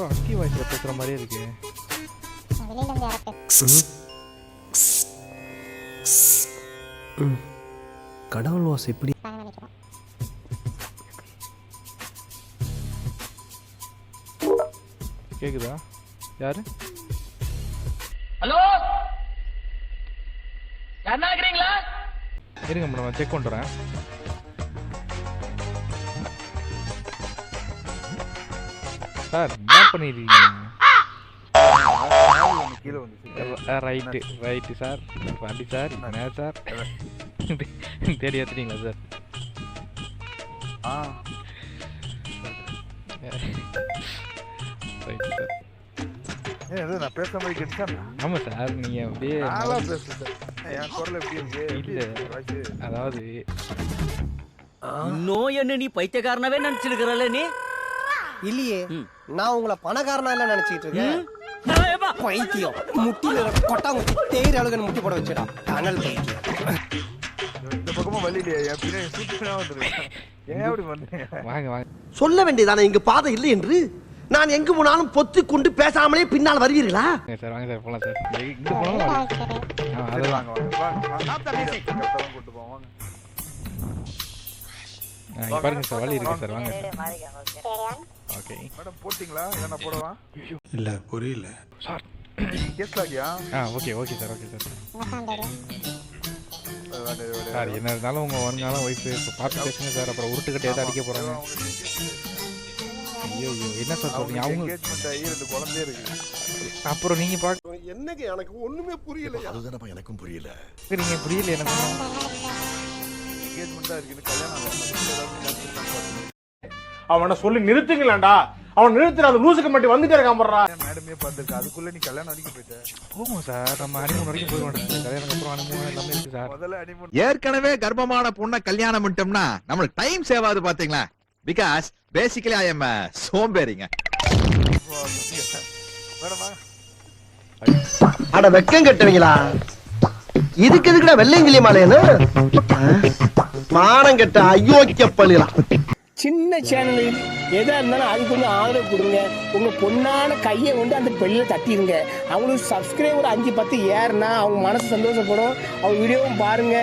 ரொம்ப அக்கி வாய்ஸ்ல பேசுற மாதிரியே இருக்கு. கடவுள் வாஸ் எப்படி கேக்குதா? யாரு? ஹலோ, யாரா இருக்கீங்களா? இருங்க மேடம், நான் செக் பண்றேன். சார் என்ன பண்ணிருக்கீங்க? ரைட்டு சார், வண்டி சார், என்ன சார் தேடி ஏத்துட்டீங்களா சார்? Right sir. நான் பேசுற மாதிரி கேட்டா? ஆமா சார், நீங்க அப்படியே இல்ல, அதாவது இன்னும் என்ன நீ பைத்தியக்காரனாவே நினைச்சிருக்கிறல்ல நீ? இல்லையே, நான் உங்களை பணக்காரனா இல்ல நினைச்சிட்டு இருக்கேன். பைத்தியம் முட்டில கொட்டாங்குச்சி தேயிற அளவுக்கு முட்டி போட வச்சுடா டனல் பைத்தியம். இந்த பக்கமா வழி இல்லையா? என் பின்னாடி சூப்பரா வந்துருக்கு. ஏன் அப்படி பண்ணீங்க? வாங்க வாங்க. சொல்ல வேண்டியதானே இங்க பாதை இல்லை என்று. நான் எங்கு போனாலும் பொத்தி கொண்டு பேசாமலே பின்னால் வருவீர்களா? சார் வாங்க சார், போலாம் சார். இங்க போலாம். அது வாங்க வாங்க கூட்டு போவாங்க. பாருங்க சார், வழி இருக்கு சார், வாங்க சார். ஓகே மேடம் போட்டிங்களா? என்ன போடவா? இல்ல புரியல சார். கேஸ் லாகியா? Okay okay sir, okay sir. Sir என்ன இருந்தாலும் உங்க வருங்காலம் ஒய்ஃப் இப்போ பார்த்து பேசுங்க சார். அப்புறம் உருட்டுக்கட்டை ஏதாவது அடிக்க போறாங்க. ஐயோ என்ன சார் சொல்றீங்க? அவங்க என்கேஜ்மென்ட் ஆகி 2 குழந்தை இருக்கு. அப்புறம் நீங்க பாக்க என்னங்க எனக்கு ஒண்ணுமே புரியல. அதுதானப்பா எனக்கும் புரியல. நீங்க புரியல எனக்கு. என்கேஜ்மென்ட்டா இருக்கு, கல்யாணம் ஆகல. அவனை சொல்லி நிறுத்துங்களேன்டா. அவன் நிறுத்துற அந்த லூசுக்கு மட்டும் வந்துட்டே இருக்கான் போடுறா. மேடமே பார்த்துருக்கு, அதுக்குள்ள நீ கல்யாணம் வரைக்கும் போயிட்ட. போகும் சார், நம்ம ஹனிமூன் வரைக்கும் போய் மாட்டோம். கல்யாணம் அப்புறம் ஹனிமூன் எல்லாமே இருக்கு சார். முதல்ல ஹனிமூன். ஏற்கனவே கர்ப்பமான பொண்ணை கல்யாணம் பண்ணிட்டோம்னா நம்மளுக்கு டைம் சேவ் ஆகுது பாத்தீங்களா? பிகாஸ் பேசிக்கலி ஐ எம் சோம்பேறிங்க. மேடம் அட வெக்கம் கட்டுவீங்களா? இதுக்கு எதுக்குடா வெள்ளையங்கிலி மாலையன்னு மானம் கட்ட அயோக்கிய பள்ளிலாம். சின்ன சேனல் எதா இருந்தாலும் அது கொஞ்சம் ஆதரவு கொடுங்க. உங்க பொண்ணான கையை கொண்டு அந்த பெல்ல தட்டிடுங்க. அவங்களுக்கு சப்ஸ்கிரைபர் 5-10 ஏறுனா அவங்க மனசு சந்தோஷப்படும். அவங்க வீடியோவும் பாருங்க.